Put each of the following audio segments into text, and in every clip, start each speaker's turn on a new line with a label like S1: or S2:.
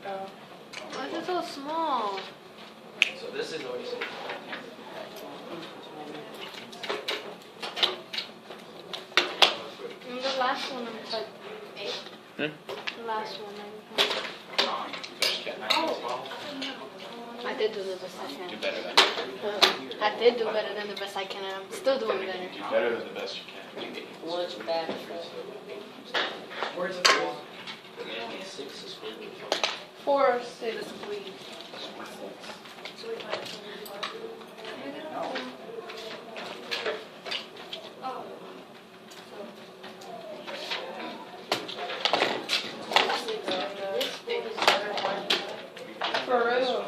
S1: Why is it so small?
S2: So this is what you see.
S1: And the last one was like 8. The last one I did do the best I can.
S2: Do better than
S1: I did do better than the best I can, and I'm still doing better.
S2: do better than the best you can.
S3: What's bad?
S2: Where's the 4? 6 is square root of 5.
S1: 4 or 6. For real.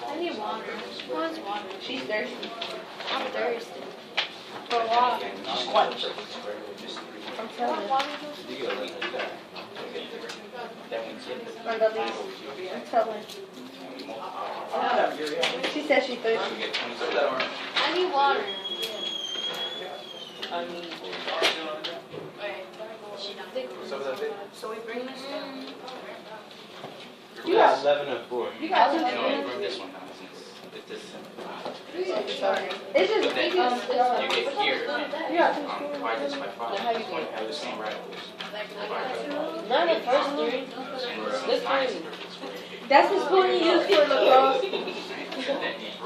S1: I need water. What's water? She's thirsty. I'm thirsty. For water. I'm telling you. I'm telling you. She said she's thirsty. I need water.
S2: So we bring this down.
S1: You got
S4: 11 and 4.
S1: You got
S2: No,
S1: two.
S2: from this one now. It's this.
S1: It's just
S2: But then you get here.
S1: You got two spoons.
S2: Divide this by 5.
S3: How you
S2: It's going to have the same radicals.
S3: None of the first three. This three.
S1: That's the spoon you use for lacrosse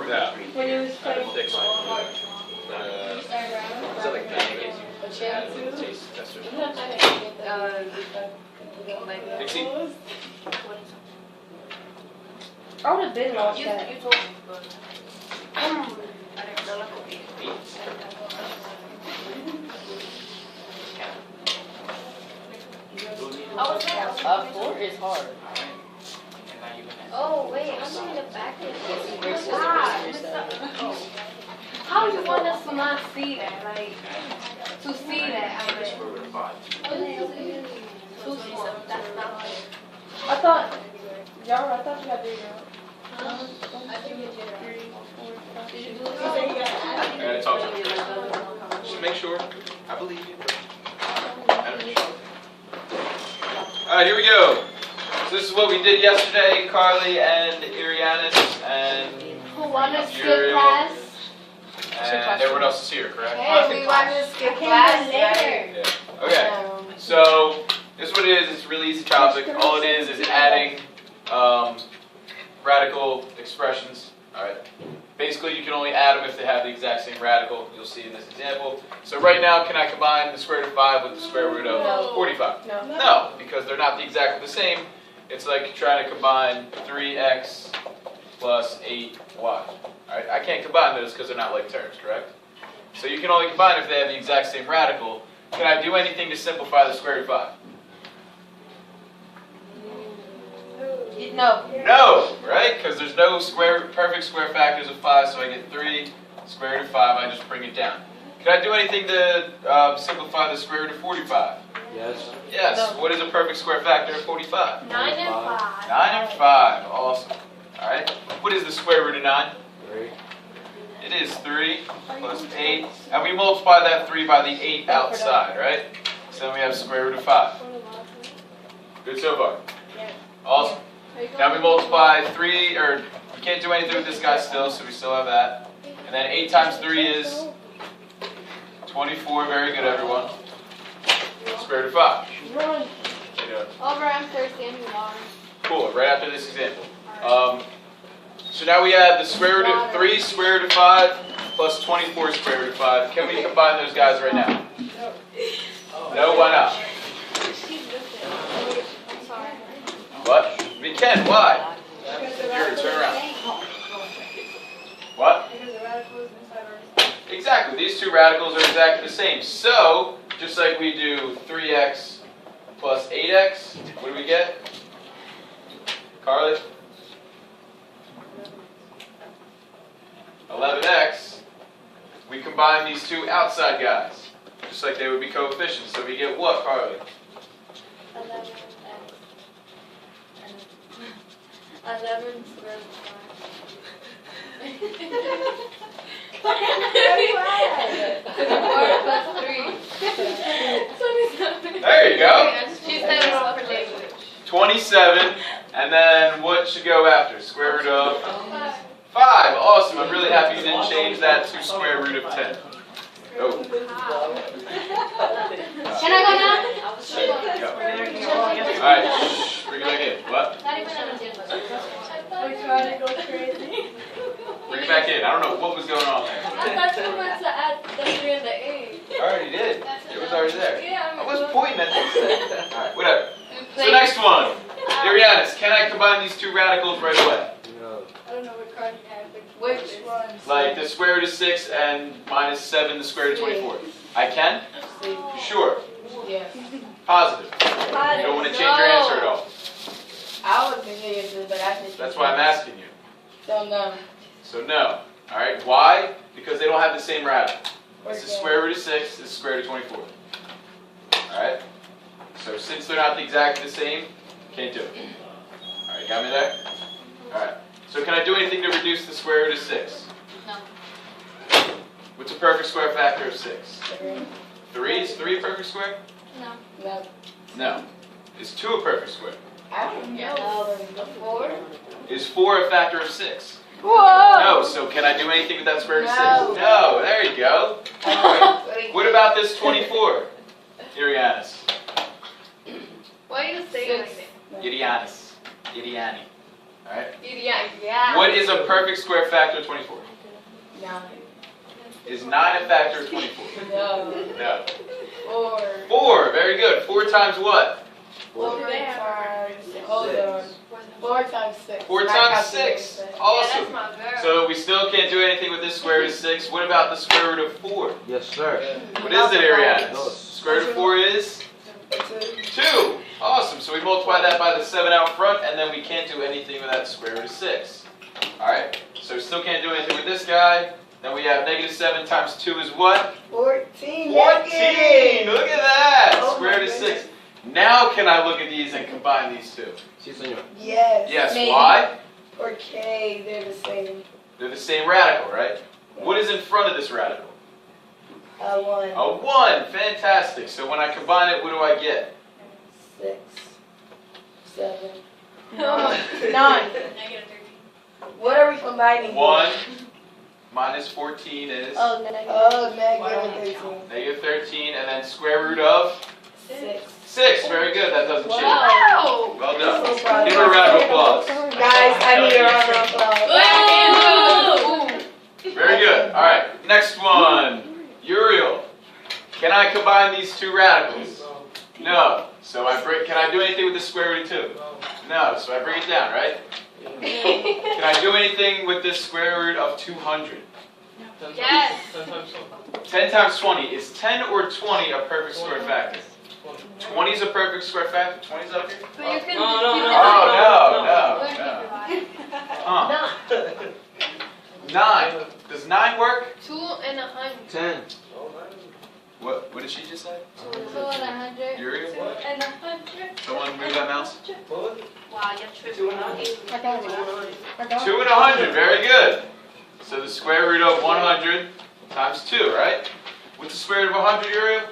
S2: Yeah.
S1: when you was playing.
S2: Thick side. Is that like pancakes? Taste testers. Dixie?
S1: I would have been lost that.
S3: You told me, but four is hard.
S1: Oh wait, I'm in the back of
S3: Versus
S1: How do you want us to not see that? Like, to see that? I
S2: Square root of 5.
S1: That's not like. I thought you got bigger.
S2: I gotta talk to you. Just make sure. I believe you. Alright, here we go. So this is what we did yesterday, Carly and Irianis and
S1: Who want to skip
S2: Uriel.
S1: class?
S2: And everyone else is here, correct?
S1: Hey, we want to skip class later.
S2: Yeah. Okay. So this is what it is. It's really easy topic. All it is adding radical expressions. All right. Basically, you can only add them if they have the exact same radical. You'll see in this example. So right now, can I combine the square root of 5 with the square root of 45?
S1: No.
S2: No, because they're not exactly the same. It's like trying to combine 3x plus 8y. All right. I can't combine those because they're not like terms, correct? So you can only combine if they have the exact same radical. Can I do anything to simplify the square root of 5?
S1: No.
S2: No, right? Because there's no perfect square factors of 5, so I get 3 square root of 5, I just bring it down. Can I do anything to simplify the square root of 45?
S4: Yes.
S2: Yes.
S1: No.
S2: What is a perfect square factor of 45?
S1: 9 and 5.
S2: 9 and 5. Awesome. All right. What is the square root of 9?
S4: 3.
S2: It is 3 plus 8. And we multiply that 3 by the 8 outside, right? So then we have square root of 5. Good so far? Awesome. Now we multiply 3, or we can't do anything with this guy still, so we still have that. And then 8 times 3 is 24. Very good, everyone. Square root of 5.
S1: Run.
S2: You know,
S1: Over, I'm thirsty and water.
S2: cool, right after this example. So now we have the square root of 3 square root of 5 plus 24 square root of 5. Can we combine those guys right now? No, why not?
S1: I'm sorry.
S2: What? We can, why? Here, turn around. What? Exactly, these two radicals are exactly the same. So, just like we do 3x plus 8x, what do we get? Carly? 11x. We combine these two outside guys, just like they would be coefficients. So we get what, Carly?
S1: 11 square root
S2: There you go.
S1: She said it all for language.
S2: 27, and then what should go after? Square root of 5. Awesome. I'm really happy you didn't change that to square root of 10. Oh.
S1: Can I go now?
S2: Go. Alright, shh, bring it back in. What?
S1: Not even on the
S4: We're trying to go crazy.
S2: Bring it back in. I don't know what was going on there.
S4: I thought you meant to add the 3 and the 8.
S2: I already did. It was already there.
S4: Yeah,
S2: I was pointing at this. Alright, whatever. So next one. Irianis, can I combine these two radicals right away?
S4: I don't know what card you have. Which ones?
S2: Like the square root of 6 and minus 7, the square root of 24. I can? You sure?
S3: Yeah.
S2: Positive. You don't want to change your answer at all.
S3: I would continue to, but I think.
S2: That's why I'm asking you.
S3: So no.
S2: So no. Alright, why? Because they don't have the same radical. This is square root of 6, this is square root of 24. Alright? So since they're not exactly the same, can't do it. Alright, got me there? Alright. So can I do anything to reduce the square root of 6?
S1: No.
S2: What's a perfect square factor of 6?
S3: 3.
S2: 3? Is 3 a perfect square?
S1: No.
S3: No.
S2: No. Is 2 a perfect square?
S3: I don't know. 4.
S2: Is 4 a factor of 6?
S3: Whoa!
S2: No. So can I do anything with that square root of 6?
S3: No.
S2: No. There you go. What about this 24? Irianis.
S1: Why are you saying like
S2: Irianis. Iriani. Alright?
S1: Yeah.
S2: What is a perfect square factor of 24?
S3: 9.
S2: Is 9 a factor of 24?
S3: No.
S2: No.
S3: 4.
S2: 4. Very good. 4 times what?
S3: 4 times. Hold on. 4 times 6.
S2: 4 times 6. Awesome. So we still can't do anything with this square root of 6. What about the square root of 4?
S5: Yes, sir.
S2: What is it, Arianis? Square root of 4 is 2. Awesome. So we multiply that by the 7 out front, and then we can't do anything with that square root of 6. Alright? So we still can't do anything with this guy. Then we have negative 7 times 2 is what?
S3: 14.
S2: 14! Look at that!
S3: Oh
S2: Square
S3: my
S2: root of 6.
S3: goodness.
S2: Now can I look at these and combine these two?
S5: Sí, señor.
S3: Yes.
S2: Yes,
S3: Maybe.
S2: why?
S3: Or K, they're the same.
S2: They're the same radical, right? What is in front of this radical?
S3: 1.
S2: A 1. Fantastic. So when I combine it, what do I get?
S3: 6. 7.
S1: No.
S3: 9. What are we combining?
S2: 1 minus 14 is
S3: Oh, negative 13.
S2: negative 13, and then square root of
S3: 6.
S2: 6. Very good. That doesn't change.
S1: Wow.
S2: Well done.
S3: So proud.
S2: Give her a round of applause.
S3: Guys, I need a round of applause.
S2: Very good. All right. Next one. Uriel. Can I combine these two radicals? No. So can I do anything with the square root of 2? No. So I bring it down, right? Can I do anything with this square root of 200?
S1: Yes.
S2: 10 times 20. Is 10 or 20 a perfect square factor? 20 is a perfect square factor. 20 is up here?
S1: But you can.
S2: Oh, no. Huh. 9. Does 9 work?
S1: 2 and 100.
S5: 10.
S2: What did she just say?
S1: 2 and 100.
S2: Uriel?
S1: 2 and 100.
S2: Someone move that mouse?
S1: Wow, you're tripping.
S2: 2 and 100. Very good. So the square root of 100 times 2, right? What's the square root of 100, Uriel?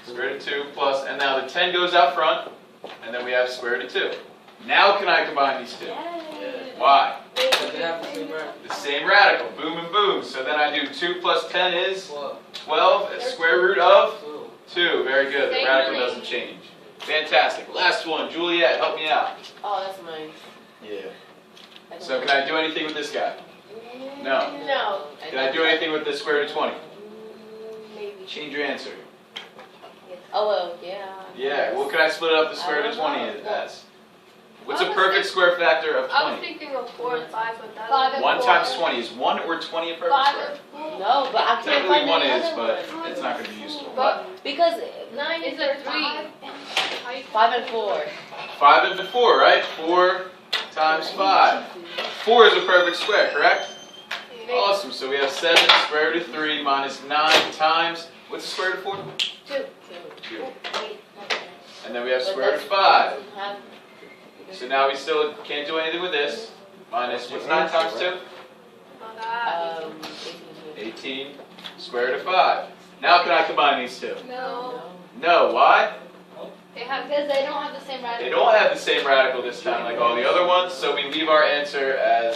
S2: Square root of 2 plus, and now the 10 goes out front, and then we have square root of 2. Now can I combine these two? Why? The same radical. Boom and boom. So then I do 2 plus 10 is 12. It's square root of 2. Very good. The radical doesn't change. Fantastic. Last one. Juliet, help me out.
S3: Oh, that's mine.
S2: Yeah. So can I do anything with this guy? No.
S3: No.
S2: Can I do anything with the square root of 20?
S3: Maybe.
S2: Change your answer.
S3: Oh, well, yeah.
S2: Yeah. What can I split up the square root of 20 as? What's a perfect square factor of
S1: I was
S2: 20?
S1: thinking of 4 and 5, but that
S2: 1 times 20. Is 1 or 20 a perfect
S1: 5
S2: square?
S1: and 4.
S3: No, but I can't
S2: Technically
S3: find
S2: 1
S3: any
S2: is,
S3: other
S2: but
S3: one.
S2: it's not going to be useful.
S1: But
S3: Because
S1: 9 is a 3.
S3: 5 and 4.
S2: 5 and 4, right? 4 times 5. 4 is a perfect square, correct? Awesome. So we have 7 square root of 3 minus 9 times, what's the square root of 4? 2. And then we have square root of 5. So now we still can't do anything with this. Minus, what's 9 times 2? 18. Square root of 5. Now can I combine these two?
S1: No.
S2: No, why?
S1: Because they don't have the same radical.
S2: They don't have the same radical this time like all the other ones, so we leave our answer as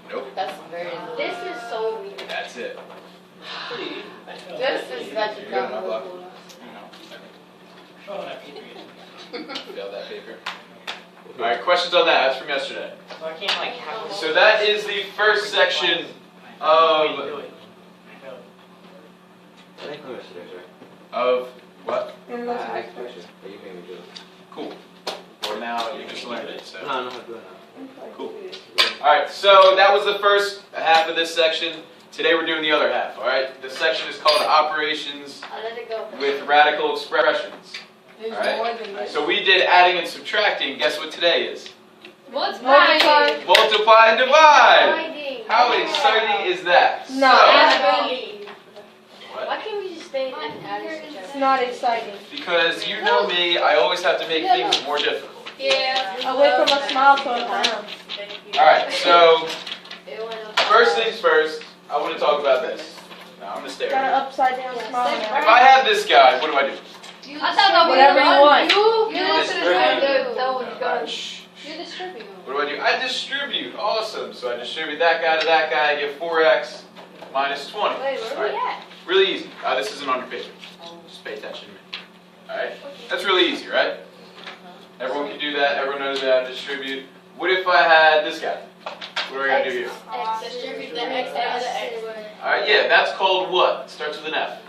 S2: nope.
S3: That's very.
S1: This is so weird.
S2: That's it.
S3: This is such a dumb rule.
S2: Failed that paper. Alright, questions on that? That's from yesterday.
S5: So I can't like have.
S2: So that is the first section of what? Cool. Well, now you just learned it. So. Cool. Alright, so that was the first half of this section. Today we're doing the other half, alright? This section is called Operations
S1: I'll let it go.
S2: with Radical Expressions.
S3: There's
S2: Alright.
S3: more than this.
S2: So we did adding and subtracting. Guess what today is?
S1: Multiply.
S2: Multiply and divide!
S1: Dividing.
S2: How exciting is that?
S3: No.
S2: What?
S1: Why can't we just stay and add and
S3: It's
S1: subtract?
S3: not exciting.
S2: Because you know me, I always have to make things more difficult.
S1: Yeah.
S3: I went from a smile to a frown.
S2: Alright, so
S1: It went up.
S2: first things first, I want to talk about this. Now I'm going to stare
S3: Got an
S2: at
S3: upside down smile
S2: it. If
S3: now.
S2: I have this guy, what do I do?
S1: I thought that
S3: Whatever you want.
S1: You
S2: Distribute.
S1: That was
S2: Alright,
S1: good.
S2: shh.
S1: You distribute.
S2: What do? I distribute. Awesome. So I distribute that guy to that guy. I get 4x minus 20.
S1: Wait, where are we at?
S2: Really easy. This isn't on your paper. Just pay attention to me. Alright? That's really easy, right? Everyone can do that. Everyone knows how to distribute. What if I had this guy? What are we going to do here?
S1: Distribute the x and the x.
S2: Alright, yeah, that's called what? It starts with an F.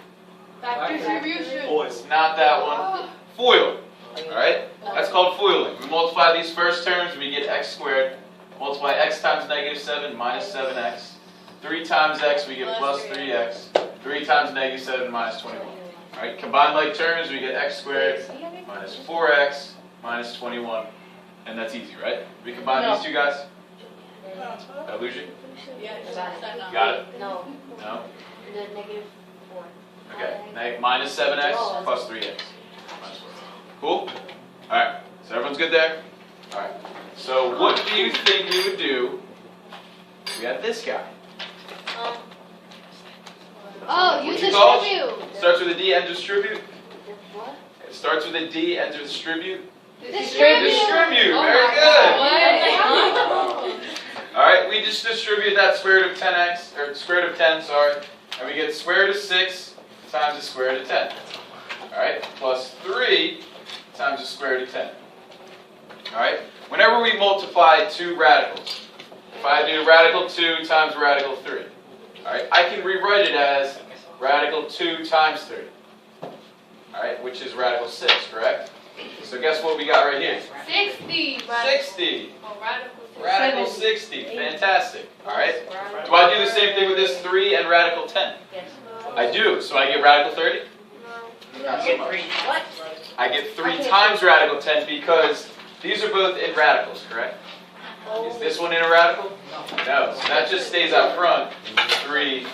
S1: Distribution.
S2: It's not that one. FOIL. Alright? That's called FOILing. We multiply these first terms, we get x squared. Multiply x times negative 7 minus 7x. 3 times x, we get plus 3x. 3 times negative 7 minus 21. Alright, combined like terms, we get x squared minus 4x minus 21. And that's easy, right? We combine these two guys? Did I lose you? Got it?
S1: No.
S2: No?
S1: The negative 4.
S2: Okay, minus 7x plus 3x. Cool? Alright, so everyone's good there? Alright, so what do you think we would do if we had this guy?
S1: Oh, you
S2: What'd you call it?
S1: distribute.
S2: Starts with a D and distribute?
S1: What?
S2: It starts with a D and distribute?
S1: Distribute.
S2: Distribute,
S1: Oh
S2: very
S1: my
S2: good.
S1: God.
S2: Alright, we just distribute that square root of 10x, or square root of 10, sorry, and we get square root of 6 times the square root of 10. Alright, plus 3 times the square root of 10. Alright, whenever we multiply two radicals, if I do radical 2 times radical 3, alright, I can rewrite it as radical 2 times 3. Alright, which is radical 6, correct? So guess what we got right here?
S1: 60.
S2: 60.
S1: Oh, radical 60.
S2: Radical 60. Fantastic. Alright. Do I do the same thing with this 3 and radical 10?
S1: Yes.
S2: I do. So I get radical 30?
S1: No.
S2: Not so
S5: Get
S2: much.
S5: 3.
S1: What?
S2: I get 3 times radical 10 because these are both in radicals, correct? Is this one in a radical? No. So that just stays out front. 3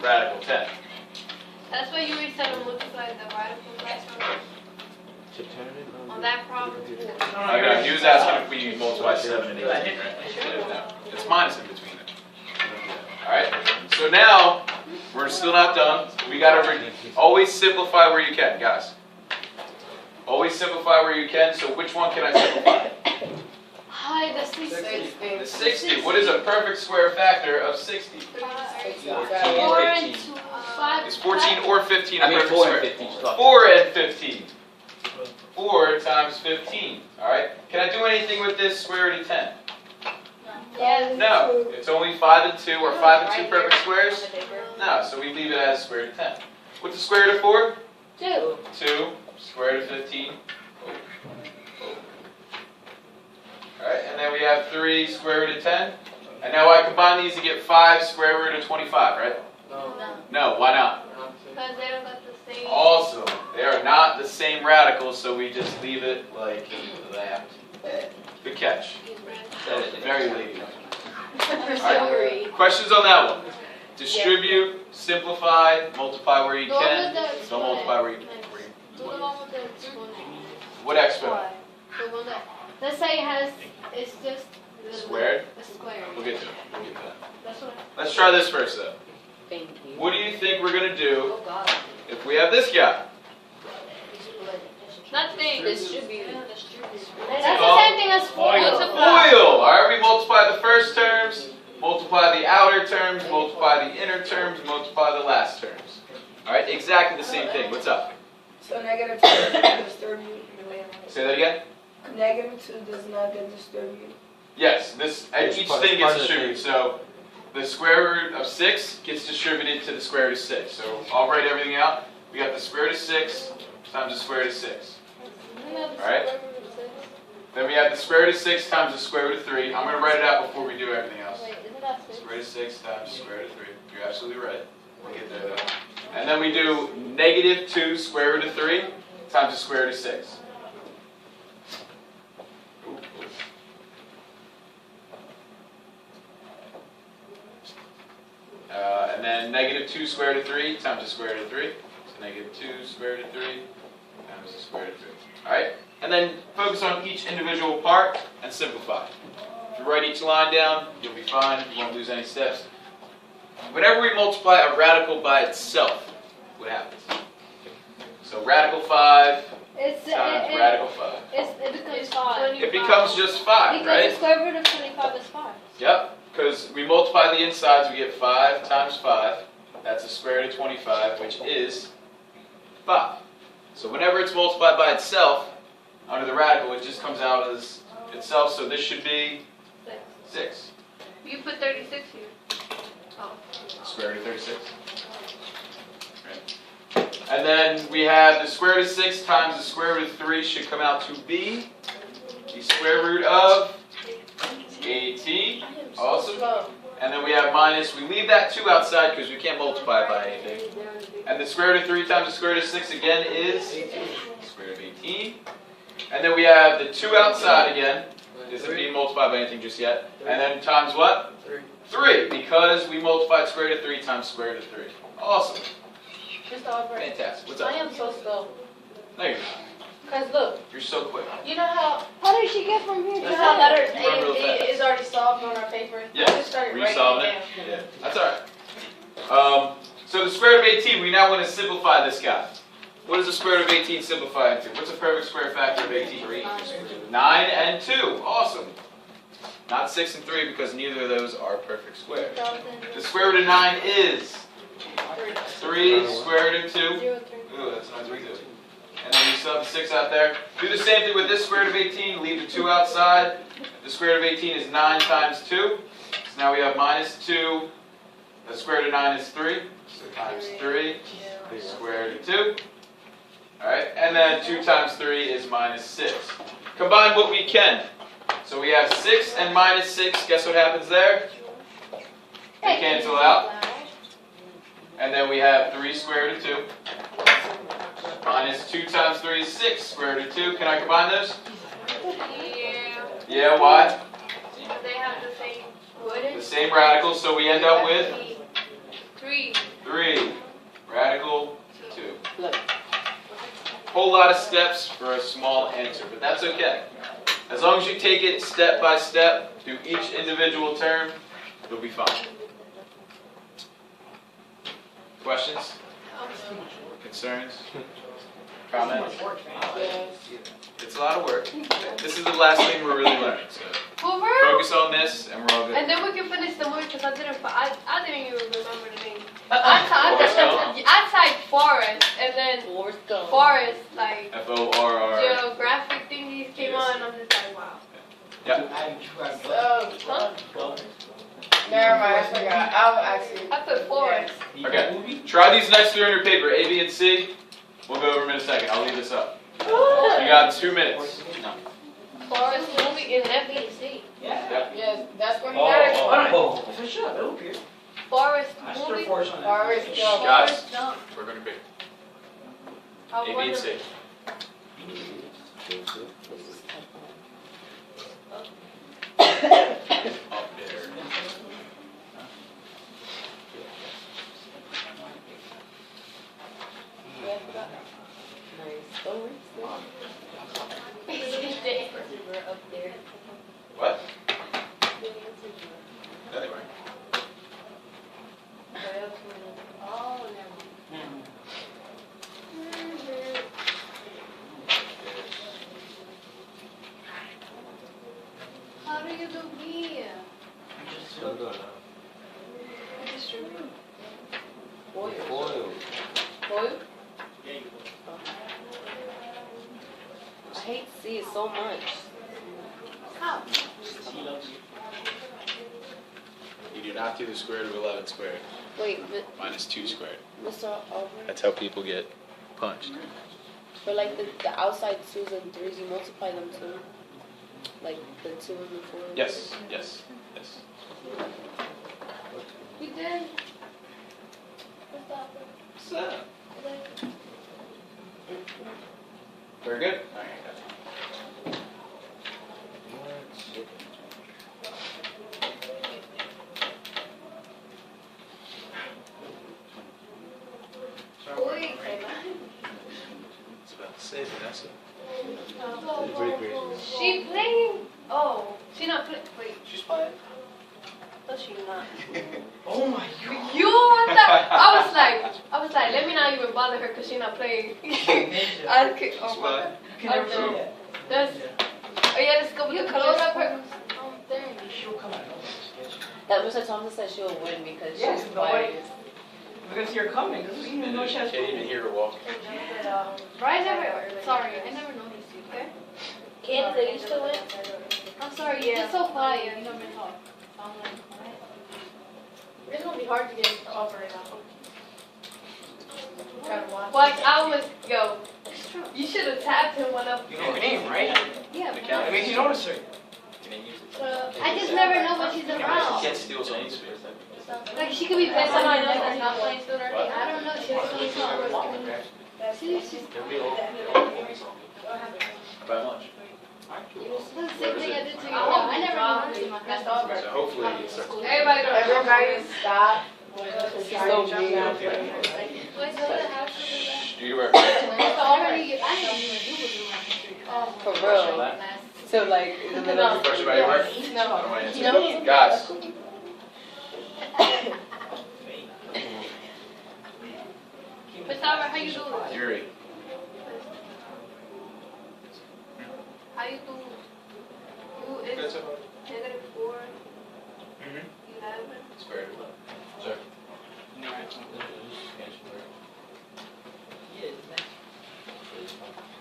S2: radical 10.
S1: That's what you always said to multiply the radicals last time. On that problem.
S2: Okay, he was asking if we multiply 7 and 18, right? No. It's minus in between it. Alright, so now, we're still not done. We gotta always simplify where you can, guys. Always simplify where you can, so which one can I simplify?
S1: Hi, the 60.
S2: The 60. What is a perfect square factor of 60?
S1: 4 and 2. 5.
S2: Is 14 or 15 a
S6: I mean,
S2: perfect
S6: 4
S2: square?
S6: and 15. Stop.
S2: 4 and 15. 4 times 15. Alright? Can I do anything with this square root of 10?
S1: Yes.
S2: No. It's only 5 and 2, or 5 and 2 perfect squares? No, so we leave it as square root of 10. What's the square root of 4?
S1: 2.
S2: 2. Square root of 15. Alright, and then we have 3 square root of 10. And now I combine these to get 5 square root of 25, right?
S1: No.
S2: No, why not?
S1: Because they don't got the same.
S2: Also, they are not the same radicals, so we just leave it like that. Good catch. Very ladylike. Alright, questions on that one? Distribute, simplify, multiply where you
S1: The one
S2: can.
S1: with the
S2: Don't multiply where you
S1: Do the one with the exponent.
S2: What exponent?
S1: Why? The one that. Let's say it's just
S2: Squared?
S1: a square.
S2: We'll get to it. We'll get to that.
S1: That's what.
S2: Let's try this first though.
S3: Thank you.
S2: What do you think we're gonna do
S3: Oh God.
S2: if we have this guy?
S1: Nothing.
S3: Distribute.
S1: That's the same thing as multiply.
S2: Foil! Alright, we multiply the first terms, multiply the outer terms, multiply the inner terms, multiply the last terms. Alright, exactly the same thing. What's up?
S4: So negative 2 does not disturb you.
S2: Say that again?
S4: Negative 2 does not disturb you.
S2: Yes, each thing gets distributed. So the square root of 6 gets distributed to the square root of 6. So I'll write everything out. We got the square root of 6 times the square root of 6. Alright? Then we have the square root of 6 times the square root of 3. I'm going to write it out before we do everything else.
S1: Wait, isn't that 6?
S2: Square root of 6 times square root of 3. You're absolutely right. We'll get there though. And then we do negative 2 square root of 3 times the square root of 6. Ooh, ooh. And then negative 2 square root of 3 times the square root of 3. So negative 2 square root of 3 times the square root of 3. Alright? And then focus on each individual part and simplify. If you write each line down, you'll be fine. You won't lose any steps. Whenever we multiply a radical by itself, what happens? So radical 5 times radical 5.
S1: It becomes 5.
S2: It becomes just 5,
S1: Because
S2: right?
S1: the square root of 25 is 5.
S2: Yep, because we multiply the insides, we get 5 times 5. That's the square root of 25, which is 5. So whenever it's multiplied by itself, under the radical, it just comes out as itself, so this should be 6.
S1: You put 36 here. Oh.
S2: Square root of 36. Right. And then we have the square root of 6 times the square root of 3 should come out to be the square root of 18. Awesome. And then we have minus, we leave that 2 outside because we can't multiply it by anything. And the square root of 3 times the square root of 6 again is square root of 18. And then we have the 2 outside again. Isn't being multiplied by anything just yet. And then times what? 3, because we multiplied square root of 3 times square root of 3. Awesome.
S3: Mr. Albert,
S2: Fantastic. What's
S3: I
S2: up?
S3: am so slow.
S2: No, you're not.
S3: Cause look,
S2: You're so quick.
S3: you know how
S1: did she get from here
S3: you know how letters
S2: You run
S3: A
S2: real
S3: and B
S2: fast.
S3: is already solved on our paper?
S2: Yeah.
S3: I just started
S2: Were you
S3: writing
S2: solving
S3: it
S2: it?
S3: down.
S2: Yeah. That's alright. So the square root of 18, we now want to simplify this guy. What does the square root of 18 simplify into? What's a perfect square factor of 18? 9 and 2. Awesome. Not 6 and 3 because neither of those are perfect squares. The square root of 9 is 3 square root of 2.
S1: 0, 3.
S2: Ooh, that's not 3 2. And then you sub the 6 out there. Do the same thing with this square root of 18. Leave the 2 outside. The square root of 18 is 9 times 2. So now we have minus 2. The square root of 9 is 3. So times 3. Square root of 2. Alright, and then 2 times 3 is minus 6. Combine what we can. So we have 6 and minus 6. Guess what happens there? They cancel out. And then we have 3 square root of 2. Minus 2 times 3 is 6 square root of 2. Can I combine those?
S1: Yeah.
S2: Yeah, why?
S1: They have the same.
S2: The same radical, so we end up with
S1: 3.
S2: 3. Radical 2.
S3: Look.
S2: Whole lot of steps for a small answer, but that's okay. As long as you take it step by step through each individual term, you'll be fine. Questions? Concerns? Comments? It's a lot of work. This is the last thing we're really learning, so
S1: For real?
S2: focus on this and we're all good.
S1: And then we can finish the movie because I didn't even remember the name. I typed forest and then forest like
S2: F-O-R-R.
S1: geographic thingies came on and I'm just like wow.
S3: Never mind, I forgot. I'll actually.
S1: I put forest.
S2: Okay, try these next three on your paper, A, B, and C. We'll go over them in a second. I'll leave this up. You got 2 minutes.
S1: Forest movie in F, B, and C.
S3: Yes, that's what he got it for.
S5: Shut up, I don't care.
S1: Forest
S5: I still
S1: movie.
S5: force on that.
S3: Forest Gump.
S2: Guys,
S1: Gump.
S2: we're going to be
S1: I
S2: A, B, and
S1: wonder-
S2: C. Up there.
S3: Nice. Oh, it's
S1: How do you do B? Distribute.
S3: Foil. I hate C so much.
S1: How?
S2: You do not do the square root of 11 squared.
S3: Wait,
S2: Minus 2 squared.
S3: Mr. Auburn,
S2: That's how people get punched.
S3: for like the outside 2s and 3s, you multiply them too? Like the 2 and the 4?
S2: Yes, yes, yes.
S1: We did.
S2: What's that? Very good. All right, gotcha.
S1: Wait.
S2: It's about to say Vanessa.
S1: She playing? Oh, she not playing. Wait,
S2: She's playing.
S1: no, she not.
S2: Oh my god.
S1: You want that? I was like, let me not even bother her because she not playing. I could, oh my God. That's, oh yeah, let's go with the color up her.
S3: That Mr. Thompson said she'll win because
S4: Yes,
S3: she's
S4: no way.
S3: biased.
S4: Because you're coming, because we didn't know she has
S2: Can't even hear her walk.
S1: Right, sorry, I never noticed you, okay?
S3: Can't they used to win?
S1: I'm sorry, you're just so quiet.
S4: You know me talk. It's gonna be hard to get over right now.
S1: Like, I was, yo, you should have tapped him one up.
S4: You know her name, right?
S1: Yeah,
S2: The
S1: but
S2: count.
S4: It makes you notice her.
S1: I just never know when she's
S2: You
S1: around.
S2: can't steal someone's space.
S1: Like, she could be playing someone else that's not playing still right there. I don't know, she's playing something. She's
S2: By much.
S1: the same thing I did to you. I never knew.
S2: So hopefully it starts.
S1: Everybody knows.
S3: Everybody stop.
S4: She's
S3: so mean.
S1: Wait, so what happened to
S2: Shh, do your work.
S3: For real. So like in the middle of
S2: Question about your work? I don't want to answer. Guys.
S1: Gustavo, how you doing?
S2: Yuri.
S1: How you do? You is -4,
S2: Mm-hmm.
S1: 11.
S2: Square root of 11. Sure.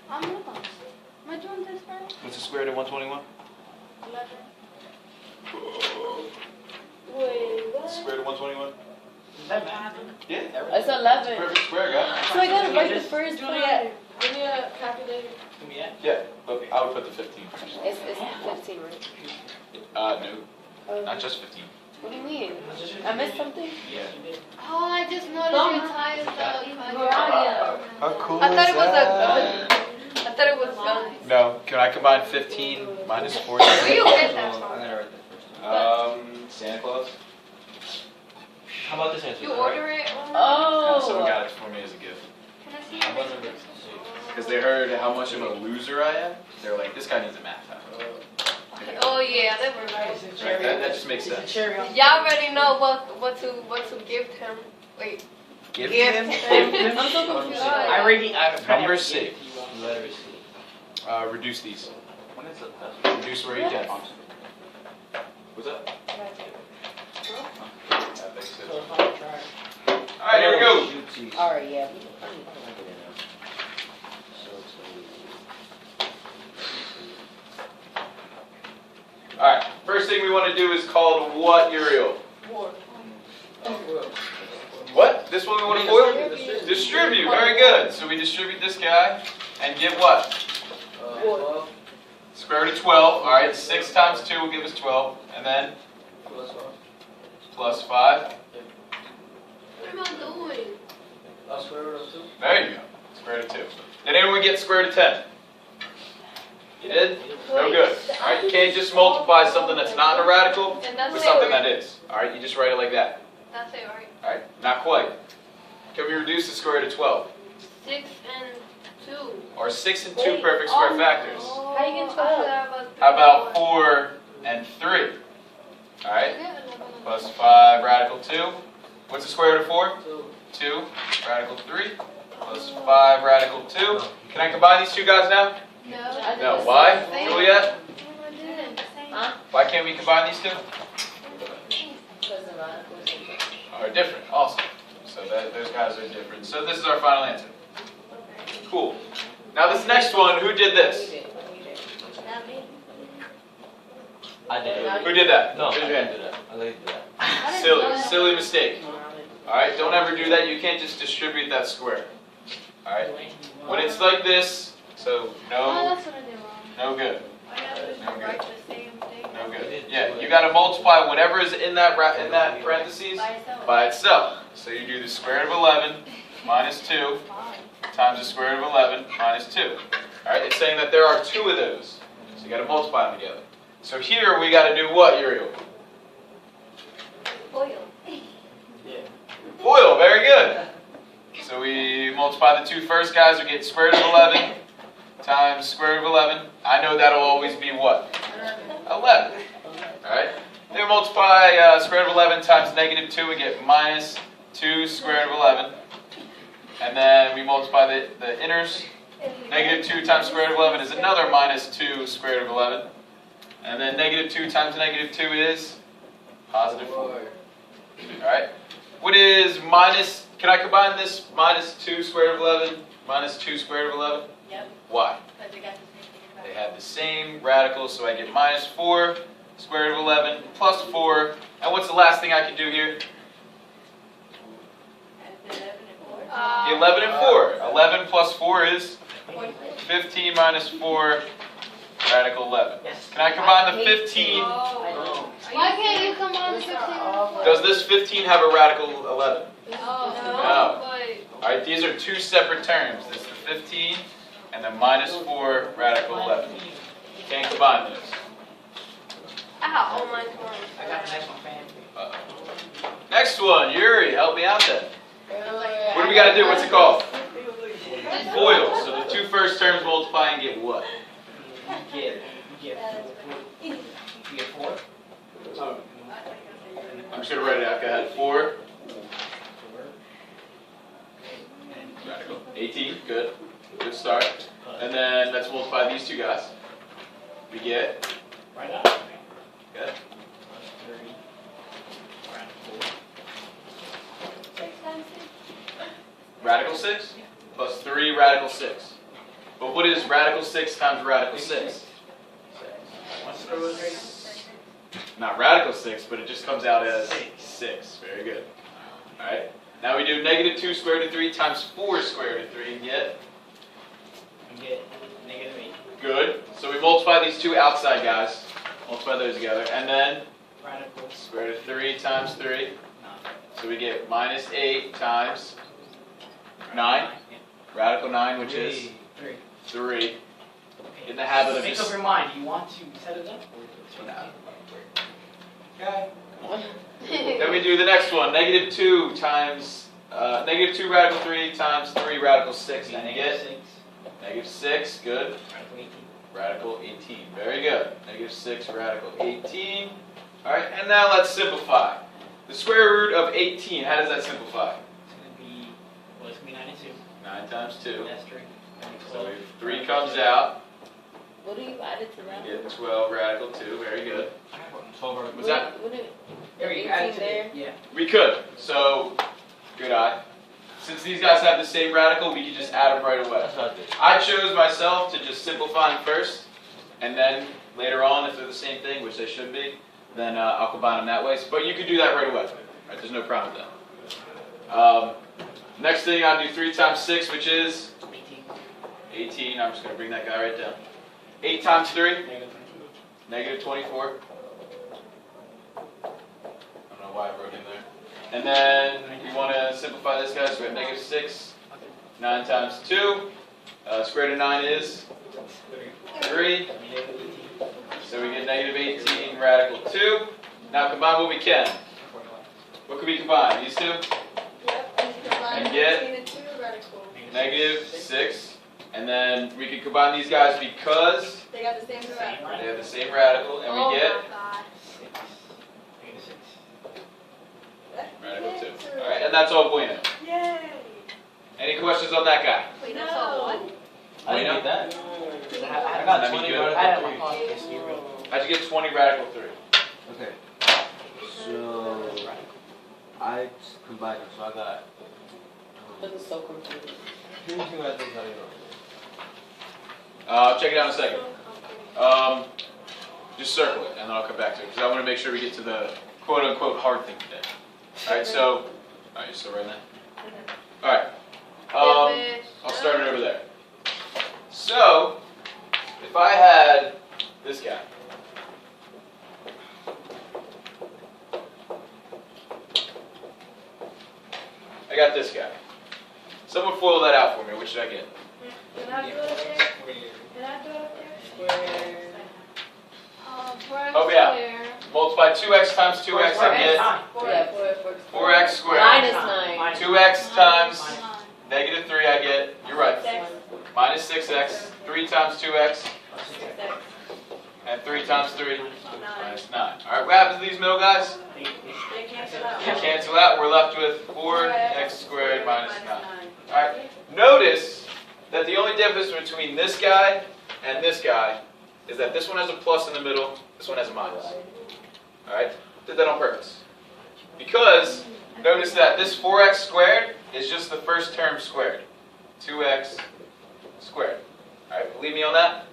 S1: I'm not. Am I doing this right?
S2: What's the square root of 121?
S1: 11.
S3: Wait, what?
S2: Square root of 121? Yeah.
S3: It's 11.
S2: Perfect square, guy.
S3: So I gotta write the first one yet.
S4: Give me a calculator.
S2: Yeah, but I would put the 15 first.
S3: It's 15, right?
S2: No,
S3: Oh.
S2: not just 15.
S3: What do you mean? I missed something?
S2: Yeah.
S1: Oh, I just noticed your tires though.
S3: Mariah.
S2: How cool
S1: I thought it was I thought it was guns.
S2: No, can I combine 15 minus 4?
S1: Where you get that from?
S2: Santa Claus?
S5: How about this answer?
S1: You order it?
S2: Someone
S3: Oh.
S2: got it for me as a gift.
S1: Can I see
S5: How about
S1: it?
S5: number
S2: Because they heard how much of a loser I am. They're like, this guy needs a math house.
S1: Oh yeah, that was right.
S2: Right, that just makes
S4: It's a
S2: sense.
S4: cherry on
S1: Y'all already know what to gift him. Wait.
S2: Gift
S1: I'm so confused.
S4: I already.
S2: Number C.
S5: Letter C.
S2: Reduce these.
S5: When is the best?
S2: Reduce where you can. What's up? That makes sense. Alright, here we go.
S3: Alright, yeah.
S2: Alright, first thing we want to do is called what, Uriel? What? This one we want to foil? Distribute. Very good. So we distribute this guy and get what? Square root of 12. Alright, 6 times 2 will give us 12. And then plus 5.
S1: What am I doing?
S5: Square root of 2?
S2: There you go. Square root of 2. Did anyone get square root of 10? You did? No good. Alright, you can't just multiply something that's not a radical
S1: And that's
S2: with
S1: it,
S2: something
S1: right?
S2: that is. Alright, you just write it like that.
S1: That's it, right?
S2: Alright, not quite. Can we reduce the square root of 12?
S1: 6 and 2.
S2: Or 6 and 2 perfect square factors?
S1: How
S3: you get 12?
S2: How about 4 and 3? Alright, plus 5 radical 2. What's the square root of 4? 2. Radical 3. Plus 5 radical 2. Can I combine these two guys now?
S1: No.
S2: No. Why? Juliet?
S1: I didn't.
S3: Huh?
S2: Why can't we combine these two?
S3: Because the radicals
S2: Are different, awesome. So those guys are different. So this is our final answer. Cool. Now this next one, who did this?
S4: Not me.
S5: I did it.
S2: Who did that?
S5: No, I
S2: Raise your
S5: didn't
S2: hand.
S5: do that. I didn't do that.
S2: Silly mistake. Alright, don't ever do that. You can't just distribute that square. Alright? When it's like this, so no,
S1: that's what I did wrong.
S2: no good.
S4: All I gotta do is
S2: No good.
S4: write the same thing
S2: No good. Yeah, you gotta multiply whatever is in that parentheses
S4: by itself.
S2: by itself. So you do the square root of 11 minus 2 times the square root of 11 minus 2. Alright, it's saying that there are two of those. So you gotta multiply them together. So here we gotta do what, Uriel?
S4: Oil.
S2: FOIL, very good. So we multiply the two first guys, we get square root of 11 times square root of 11. I know that'll always be what? 11. Alright? Then we multiply square root of 11 times negative 2, we get minus 2 square root of 11. And then we multiply the inners. Negative 2 times square root of 11 is another minus 2 square root of 11. And then negative 2 times negative 2 is positive 4. Alright? What is minus, can I combine this minus 2 square root of 11 minus 2 square root of 11?
S4: Yep.
S2: Why?
S4: Because they got the same thing.
S2: They have the same radicals, so I get minus 4 square root of 11 plus 4. And what's the last thing I can do here?
S4: And 11 and 4.
S2: 11 and 4. 11 plus 4 is
S4: Pointless.
S2: 15 minus 4 radical 11. Can I combine the 15?
S4: Oh.
S1: Why can't you combine the 15 and 4?
S2: Does this 15 have a radical 11?
S1: No.
S2: Alright, these are two separate terms. This is the 15 and the minus 4 radical 11. You can't combine those.
S1: Ow, oh my God.
S6: I got the next one, fam.
S2: Next one, Yuri, help me out then. What do we got to do? What's it called? FOIL. So the two first terms multiply and get what?
S6: You get 4.
S2: I'm just going to write it out. Go ahead. 4. Radical. 18. Good. Good start. And then let's multiply these two guys. We get.
S6: Right up.
S2: Good.
S6: 30. Round 4.
S2: Radical 6 plus 3 radical 6. But what is radical 6 times radical 6?
S6: What's the root rate?
S2: Not radical 6, but it just comes out as 6. Very good. Alright. Now we do negative 2 square root of 3 times 4 square root of 3 and get?
S6: We get negative 8.
S2: Good. So we multiply these two outside guys. Multiply those together. And then
S6: Radical
S2: square root of 3 times 3.
S6: 9.
S2: So we get minus 8 times 9. Radical 9, which is
S6: 3.
S2: 3. In the habit of
S6: Make
S2: just...
S6: up your mind. Do you want to set it up? Okay.
S2: Then we do the next one. Negative 2 times... negative 2 radical 3 times 3 radical 6. And you get?
S6: 6.
S2: Negative 6. Good.
S6: Radical 18.
S2: Radical 18. Very good. Negative 6 radical 18. Alright, and now let's simplify. The square root of 18, how does that simplify?
S6: It's going to be, well, it's going to be 9 and 2.
S2: 9 times 2.
S6: That's 3.
S2: So if 3 comes out,
S3: What do you add it to that?
S2: you get 12 radical 2. Very good.
S5: 12 radical.
S2: Was that?
S3: Wouldn't it,
S6: There you
S3: 18
S6: add it to
S3: there?
S6: Yeah.
S2: We could. So, good eye. Since these guys have the same radical, we could just add them right away.
S5: That's what I did.
S2: I chose myself to just simplify them first, and then later on, if they're the same thing, which they should be, then I'll combine them that way. But you could do that right away. Right? There's no problem with that. Next thing, I'll do 3 times 6, which is
S6: 18.
S2: 18. I'm just going to bring that guy right down. 8 times 3,
S6: Negative 22.
S2: negative 24. I don't know why I wrote in there. And then you want to simplify this guy, so we have negative 6. 9 times 2. Square root of 9 is 3.
S6: Negative 18.
S2: So we get negative 18 radical 2. Now combine what we can. What can we combine? These two?
S4: Yep.
S2: And get?
S4: Between the two radical.
S2: Negative 6. And then we can combine these guys because
S4: They got the same
S6: Same
S4: radical.
S2: they
S6: radical.
S2: have the same radical. And
S1: Oh
S2: we get
S1: my God.
S6: 6. Negative 6.
S2: radical 2. Alright, and that's all bueno.
S4: Yay!
S2: Any questions on that guy?
S1: Wait, that's all one?
S5: I didn't
S2: Bueno?
S5: get that.
S6: I
S5: I got
S2: That'd be
S5: 20
S2: good.
S6: I had my
S5: radical 3.
S6: podcast.
S2: How'd you get 20 radical 3?
S5: Okay. So I just combined them, so I got.
S3: This is so confusing.
S5: Can you see what I think I
S2: Check it out in a second. Just circle it, and then I'll come back to it, because I want to make sure we get to the quote-unquote hard thing today. Alright, so, alright, you're still writing that? Alright, I'll start it over there. So, if I had this guy. I got this guy. Someone FOIL that out for me. What should I get?
S4: Can I do it up there? Can I do it up there?
S3: Square.
S2: Oh, yeah. Multiply 2x times 2x, I get
S3: Yeah,
S2: 4x squared.
S3: Minus 9.
S2: 2x times negative 3, I get, you're right, minus 6x. 3 times 2x, and 3 times 3, minus 9. Alright, what happens to these middle guys?
S4: They cancel out.
S2: They cancel out, we're left with 4x squared minus 9. Alright, notice that the only difference between this guy and this guy is that this one has a plus in the middle, this one has a minus. Alright, did that on purpose. Because, notice that this 4x squared is just the first term squared. 2x squared. Alright, believe me on that?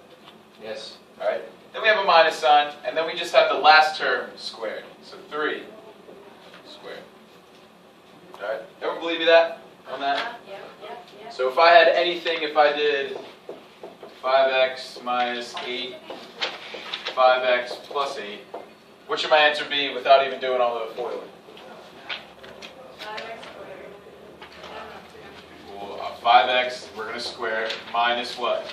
S5: Yes.
S2: Alright, then we have a minus sign, and then we just have the last term squared. So 3 squared. Alright, everyone believe me that? On that?
S4: Yep.
S2: So if I had anything, if I did 5x minus 8, 5x plus 8, what should my answer be without even doing all the FOILing? Well, 5x, we're going to square it, minus what?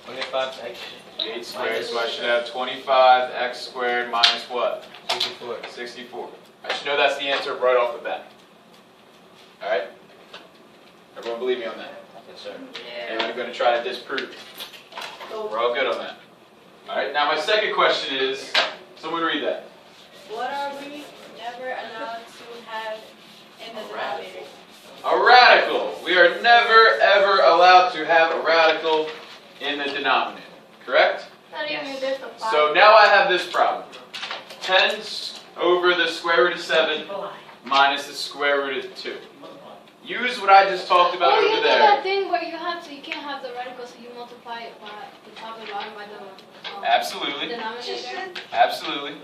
S5: 25x.
S2: 8 squared, so I should have 25x squared minus what?
S5: 64.
S2: 64. I should know that's the answer right off the bat. Alright? Everyone believe me on that?
S5: Yes, sir.
S2: And I'm going to try to disprove it. We're all good on that. Alright, now my second question is, someone read that.
S4: What are we never allowed to have in the denominator?
S2: A radical. We are never ever allowed to have a radical in the denominator. Correct?
S1: Not even if there's a 5.
S2: So now I have this problem. 10 over the square root of 7 minus the square root of 2. Use what I just talked about
S1: you
S2: over
S1: do
S2: there.
S1: that thing where you can't have the radical, so you multiply it by the top and bottom by the
S2: Absolutely.
S1: denominator.
S2: Absolutely.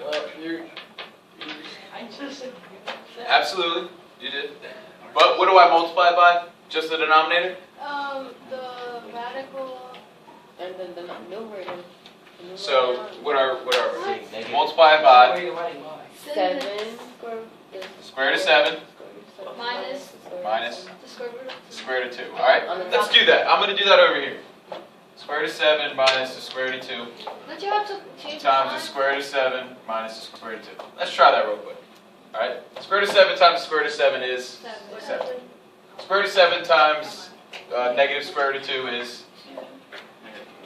S6: I just said.
S2: Absolutely. You did. But what do I multiply by? Just the denominator?
S1: The radical.
S3: And then the numerator.
S2: So what are we?
S5: Negative.
S2: Multiply it by
S3: 7
S2: square root of 7
S1: Minus
S2: minus
S1: the square root of
S2: the square root of 2. Alright? Let's do that. I'm going to do that over here. Square root of 7 minus the square root of 2
S1: Don't you have to change
S2: times the square root of 7 minus the square root of 2. Let's try that real quick. Alright? Square root of 7 times the square root of 7 is 7. Square root of 7 times negative square root of 2 is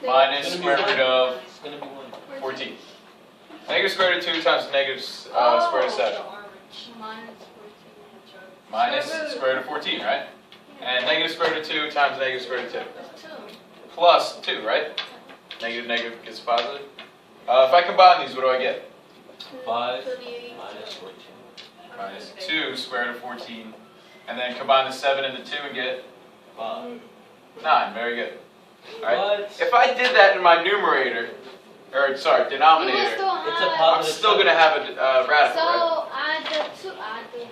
S2: minus square root of
S5: It's gonna be 1.
S2: 14. Negative square root of 2 times negative square root of 7. Minus square root of 14, right? And negative square root of 2 times negative square root of 2.
S1: That's 2.
S2: Plus 2, right? Negative, negative gets positive. If I combine these, what do I get?
S5: 5
S1: 28.
S5: minus 14.
S2: Minus 2 square root of 14. And then combine the 7 and the 2 and get
S5: 5.
S2: 9. Very good. Alright?
S5: What?
S2: If I did that in my numerator, or sorry, denominator,
S5: It's a
S2: I'm
S5: positive.
S2: still going to have a radical, right?
S1: So add the 2. Add the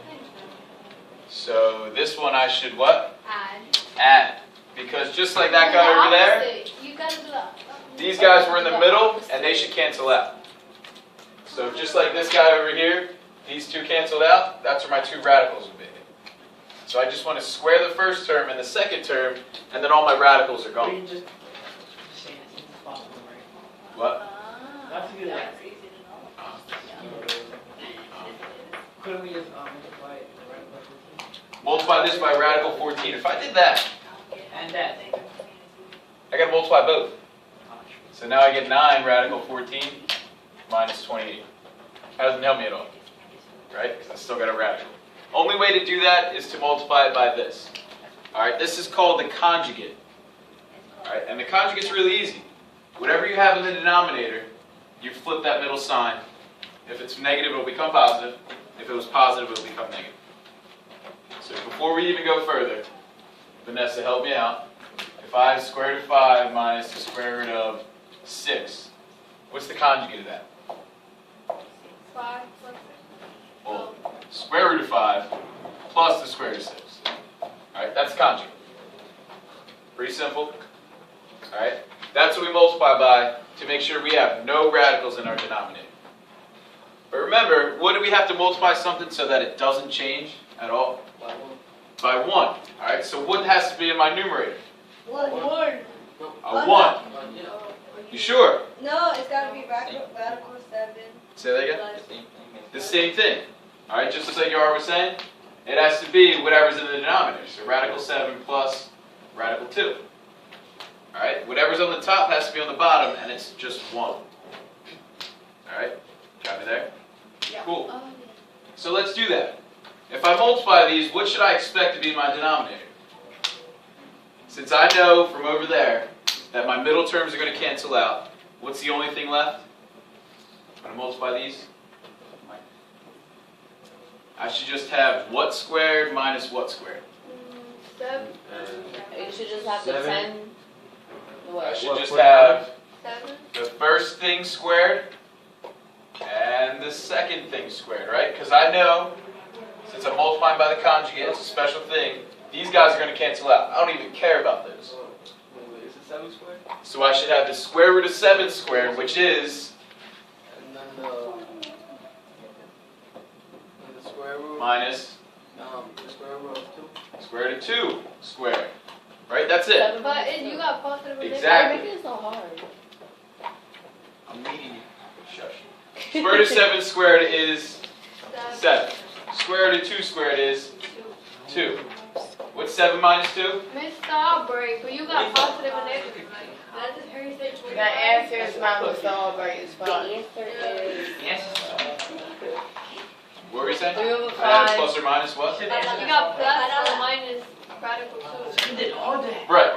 S2: So this one I should what?
S1: add.
S2: Add. Because just like that guy over there,
S1: You gotta do that.
S2: these guys were in the middle, and they should cancel out. So just like this guy over here, these two canceled out, that's where my two radicals would be. So I just want to square the first term and the second term, and then all my radicals are
S6: Or
S2: gone.
S6: you just say it's possible, right?
S2: What?
S6: That's a good idea.
S4: That's easy to know.
S6: Couldn't we just multiply it right by 14?
S2: Multiply this by radical 14. If I did that,
S6: And that.
S2: I got to multiply both. So now I get 9 radical 14 minus 28. That doesn't help me at all, right? Because I still got a radical. Only way to do that is to multiply it by this. All right, this is called the conjugate. All right, and the conjugate's really easy. Whatever you have in the denominator, you flip that middle sign. If it's negative, it'll become positive. If it was positive, it'll become negative. So before we even go further, Vanessa, help me out. If I have square root of 5 minus the square root of 6, what's the conjugate of that?
S1: 5 plus 6.
S2: Well, square root of 5 plus the square root of 6. Alright, that's conjugate. Pretty simple. Alright, that's what we multiply by to make sure we have no radicals in our denominator. But remember, what do we have to multiply something so that it doesn't change at all? By 1. Alright, so what has to be in my numerator?
S4: 1.
S2: A 1. You sure?
S4: No, it's gotta be radical 7.
S2: Say that again?
S4: Plus.
S2: The same thing. Alright, just like Yara was saying, it has to be whatever's in the denominator. So radical 7 plus radical 2. Alright, whatever's on the top has to be on the bottom, and it's just 1. Alright, got me there?
S4: Yeah.
S2: Cool.
S1: Oh,
S2: So let's do that. If I multiply these, what should I expect to be my denominator? Since I know from over there that my middle terms are going to cancel out, what's the only thing left? When I multiply these, I should just have what squared minus what squared?
S1: 7.
S3: You should just have the
S5: 7.
S3: 10.
S2: I
S3: What?
S2: should
S5: What,
S2: just
S5: what
S2: have
S1: 7.
S2: the first thing squared and the second thing squared, right? Because I know, since I'm multiplying by the conjugate, it's a special thing, these guys are going to cancel out. I don't even care about those.
S6: Wait, is it 7 squared?
S2: So I should have the square root of 7 squared, which is
S6: And then the square root.
S2: minus
S6: The square root of 2.
S2: square root of 2 squared. Right? That's it.
S1: But you got positive and
S2: Exactly.
S3: Why are you making it so hard?
S2: I'm meeting you. Shush. Square root of 7 squared is 7. Square root of 2 squared is 2. What's 7 minus 2?
S1: Mr. Albright, but you got positive and negative.
S4: That just Harry said 25.
S7: The answer is not Mr. Albright, it's
S3: The
S7: 5.
S3: answer is
S2: What were you saying?
S7: 3 over
S2: I had
S7: 5.
S2: plus or minus what?
S1: You got plus or minus radical 2.
S6: You did all that.
S2: Right.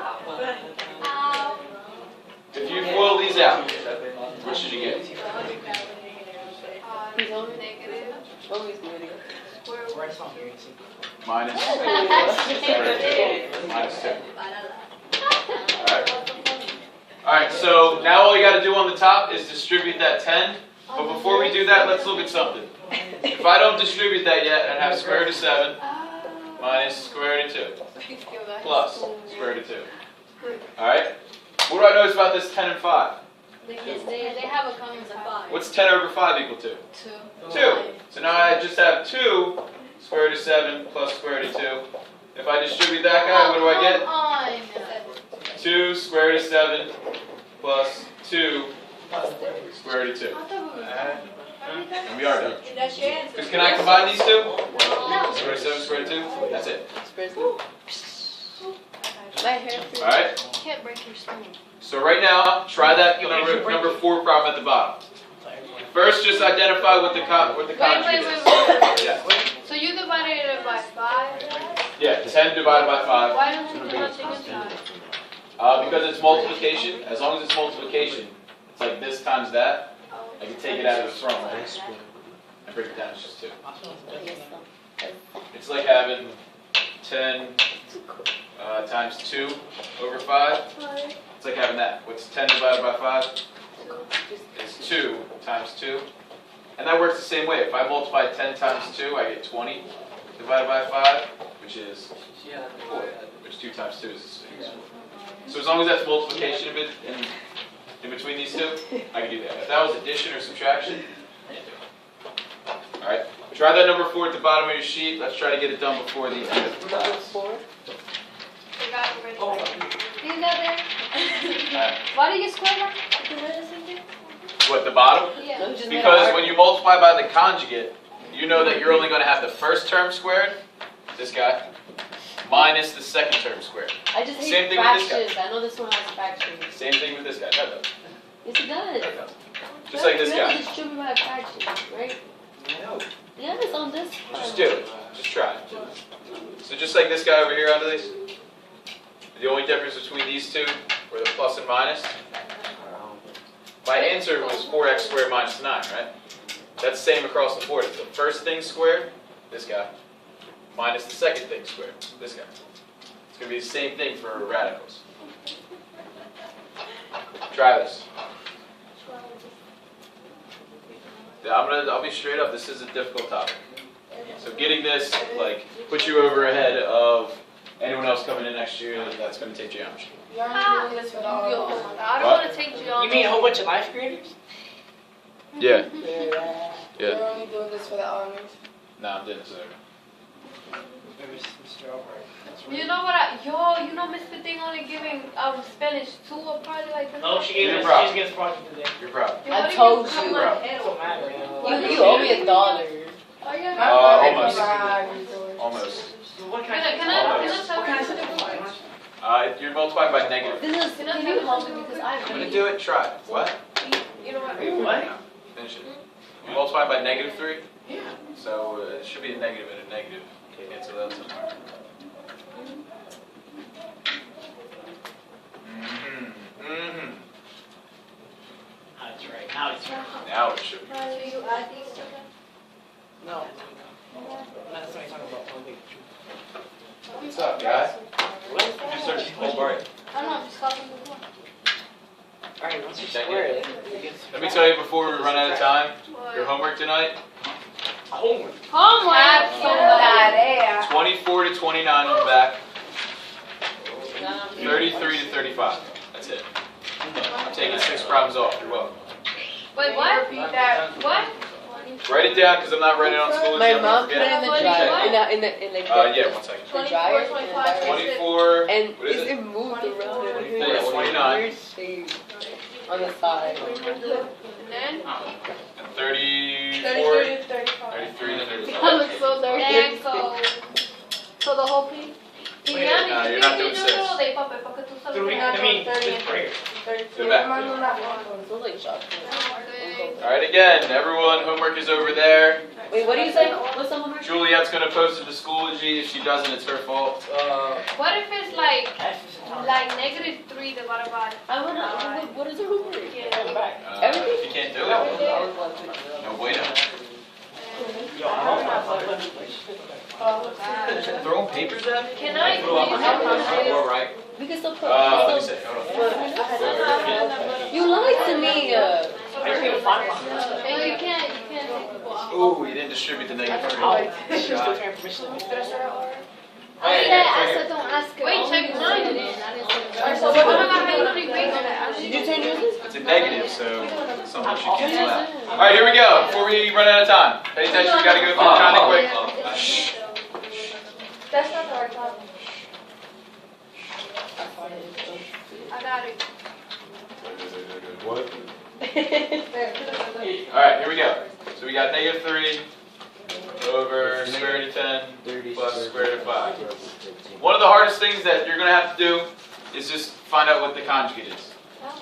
S1: Ow.
S2: If you FOIL these out, what should you get?
S1: Negative.
S3: always negative.
S1: Square root.
S6: Write something here, you see.
S2: Minus square root of 2 minus 2. Alright. Alright, so now all you got to do on the top is distribute that 10. But before we do that, let's look at something. If I don't distribute that yet, I'd have square root of 7 minus square root of 2 plus square root of 2. Alright? What do I notice about this 10 and 5?
S1: They have a common side.
S2: What's 10 over 5 equal to?
S1: 2.
S2: 2. So now I just have 2 square root of 7 plus square root of 2. If I distribute that guy, what do I get? 2 square root of 7 plus 2 square root of 2. And we are done.
S4: That's your answer.
S2: Because can I combine these two?
S1: No.
S2: Square root of 7 square root of 2? That's it.
S3: My hair.
S2: Alright?
S1: Can't break your spoon.
S2: So right now, try that number 4 problem at the bottom. First, just identify what the conjugate is. Yeah.
S1: So you divided it by 5?
S2: Yeah, 10 divided by 5.
S1: Why don't you put nothing inside?
S2: Because it's multiplication. As long as it's multiplication, it's like this times that. I can take it out of the front and break it down. It's just 2. It's like having 10 times 2 over 5. It's like having that. What's 10 divided by 5? It's 2 times 2. And that works the same way. If I multiply 10 times 2, I get 20 divided by 5, which is 4, which 2 times 2 is 6. So as long as that's multiplication in between these two, I can do that. If that was addition or subtraction, I can't do it. Alright, try that number 4 at the bottom of your sheet. Let's try to get it done before the end of the class.
S3: 4.
S1: You got it ready. You got there? Why do you square that? Because they're the same thing?
S2: What, the bottom?
S1: Yeah.
S2: Because when you multiply by the conjugate, you know that you're only going to have the first term squared, this guy, minus the second term squared.
S3: I just hate
S2: Same thing with this guy.
S3: fractions. I know this one has fractions.
S2: Same thing with this guy. No, no.
S3: Yes, it does.
S2: Just like this guy.
S3: Distribute by fractions, right? Yes, on this one.
S2: Just do it. Just try. So just like this guy over here under these, the only difference between these two were the plus and minus. My answer was 4x squared minus 9, right? That's the same across the board. It's the first thing squared, this guy, minus the second thing squared, this guy. It's going to be the same thing for radicals. Try this. I'll be straight up, this is a difficult topic. So getting this, like, puts you over ahead of anyone else coming in next year that's going to take geometry.
S7: You're only doing this for the honors.
S1: I don't want to take geometry.
S6: You mean a whole bunch of ninth graders?
S2: Yeah.
S7: Yeah.
S2: Yeah.
S7: You're only doing this for the honors.
S2: No, I'm doing this over.
S6: Maybe Mr. Albright.
S1: You know what? You know Miss Thing only giving Spanish 2 a project like this.
S6: No, she gave
S2: Your
S6: us.
S2: problem.
S6: She's against project today.
S2: Your problem.
S1: Yo, what
S3: I
S1: do
S3: told
S1: cut
S3: you.
S1: my
S2: Bro.
S1: head
S6: It don't
S1: off?
S6: matter.
S3: You owe me $1.
S1: Oh yeah.
S2: Almost.
S7: Almost.
S2: Almost.
S6: So what
S1: Can
S6: kind
S1: I
S6: of?
S1: can I tell
S6: What kind of
S1: you
S6: simplify?
S2: You're multiplying by negative.
S3: Can you help me because
S2: I'm going to do it, try it. What?
S1: You know what?
S6: Wait, what?
S2: Finish it. You multiply by negative 3,
S6: Yeah.
S2: so it should be a negative and a negative. Cancel that somewhere. Mm-hmm.
S6: Now it's right. Now it's right.
S2: Now it should be.
S6: No. That's what I'm talking about. One big.
S2: What's up, guy?
S6: What?
S2: Just search Albright.
S1: I don't know. Just copy the book.
S6: Alright, once you
S2: Check
S6: square
S2: it.
S6: it.
S2: Let me tell you before we run out of time, your homework tonight,
S6: Homework.
S1: Homework.
S2: 24 to 29 on the back, 33 to 35. That's it. I'm taking 6 problems off. You're welcome.
S1: Wait, what?
S7: Repeat that.
S1: What?
S2: Write it down because I'm not writing it on school.
S3: My
S2: I'm gonna
S3: mom put
S2: forget
S3: it in the
S1: What?
S3: dryer. In like
S2: Yeah, 1 second.
S3: the dryer.
S1: 25,
S2: 24.
S3: And
S2: What is it?
S3: it moved around.
S2: 24, 29.
S3: Weird shape on the side.
S1: And then?
S2: And 34.
S7: 33 to 35.
S2: 33 to 35.
S1: That looks so dirty. And so the whole piece?
S2: No, you're not doing 6.
S6: Three. I mean, just prayer.
S2: To the back.
S3: It looks like chocolate.
S2: Alright, again, everyone, homework is over there.
S3: Wait, what do you say? What's the homework?
S2: Juliet's going to post it to Schoology. If she doesn't, it's her fault.
S1: What if it's like
S6: That's just a time.
S1: -3 divided by?
S3: I wanna. What is the homework?
S6: Come back.
S2: If you can't do it, no way to.
S6: Yo, I don't know.
S2: Throwing papers at me?
S1: Can I?
S2: All right.
S3: We can still put.
S2: Let me see. Hold on.
S3: You lied to me.
S6: I just need to find one.
S1: No, you can't take people out.
S2: Ooh, you didn't distribute the negative 3.
S6: Oh, still trying permission.
S1: I said don't ask her. Wait, check mine. So what am I going to read on that?
S3: Did you turn yours in?
S2: It's a negative, so something should cancel out. All right, here we go. Before we run out of time, pay attention. We got to go through kind of quick. Shh.
S1: That's not the right problem. I got it.
S2: What? All right, here we go. So we got -3 over square root of 10 plus square root of 5. One of the hardest things that you're going to have to do is just find out what the conjugate is.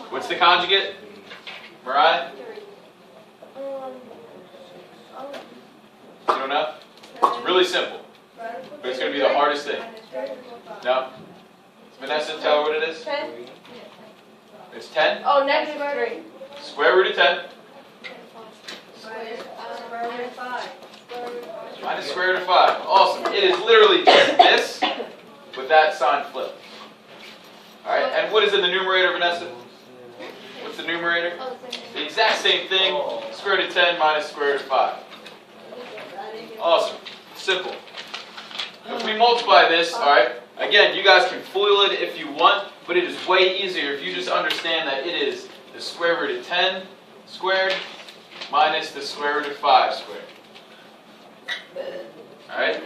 S2: What's the conjugate? Mariah? You don't know? It's really simple, but it's going to be the hardest thing. No? Vanessa, tell her what it is.
S1: 10?
S2: It's 10.
S1: Oh, -3.
S2: Square root of 10 minus square root of 5. Awesome. It is literally just this with that sign flipped. Alright, and what is in the numerator, Vanessa? What's the numerator? The exact same thing. Square root of 10 minus square root of 5. Awesome. Simple. If we multiply this, alright, again, you guys can foil it if you want, but it is way easier if you just understand that it is the square root of 10 squared minus the square root of 5 squared. Alright?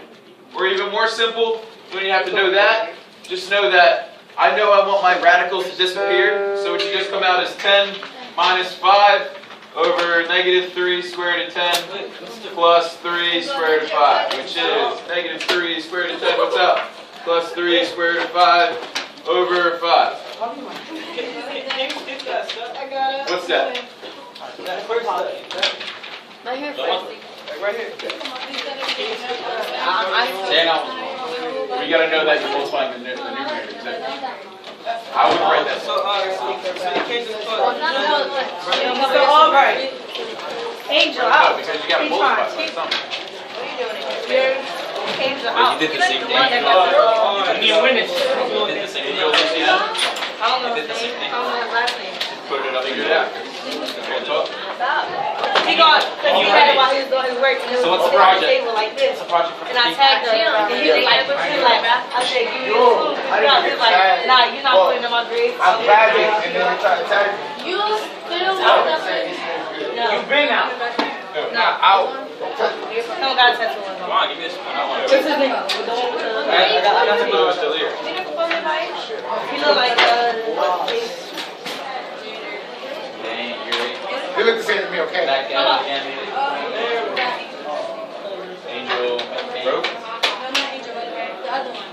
S2: Or even more simple, you don't even have to know that. Just know that I know I want my radicals to disappear, so it should just come out as 10 minus 5 over -3 square root of 10 plus 3 square root of 5, which is -3 square root of 10, what's up? Plus 3 square root of 5 over 5. What's that?
S3: My hair first.
S6: Right here.
S2: We gotta know that you're multiplying the numerator. Exactly. I would write that.
S6: So, in case of
S1: Oh, no.
S6: So, all right. Angel
S2: No,
S6: out.
S2: because you got
S6: He
S2: multiply
S6: trying.
S2: by something.
S6: Angel
S2: Well,
S6: out.
S2: you did the same
S6: The one
S2: thing.
S6: that got the-
S2: You win it. You did the same thing. Louisiana.
S6: I don't know
S2: You
S6: his
S2: did the same
S6: name.
S2: thing.
S6: I don't know his last name.
S2: Put it up, figure it out. We'll talk.
S6: He got, cause he had it while he was doing his work, and it
S2: So
S6: was
S2: what's the
S6: sitting on the
S2: project?
S6: table like this.
S2: It's a project for
S6: And I tagged her, and he was like, I said, give me the food. He was like, nah, you're not putting in my grades.
S5: I'm grabbing and then we try to tag me.
S1: You still want that?
S6: No,
S5: been out.
S6: no,
S5: Out.
S6: no got a tattoo on him.
S2: Come on, give me this one. I want
S6: What's
S2: it.
S6: his name? The one with the,
S2: I got the blue still here.
S6: he look like,
S2: Dang, you're
S5: They look the same to me, okay?
S2: that guy again. Angel Rope.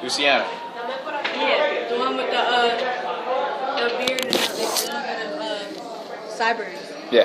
S2: Luciana.
S4: Yeah, the one with the beard and the sideburns.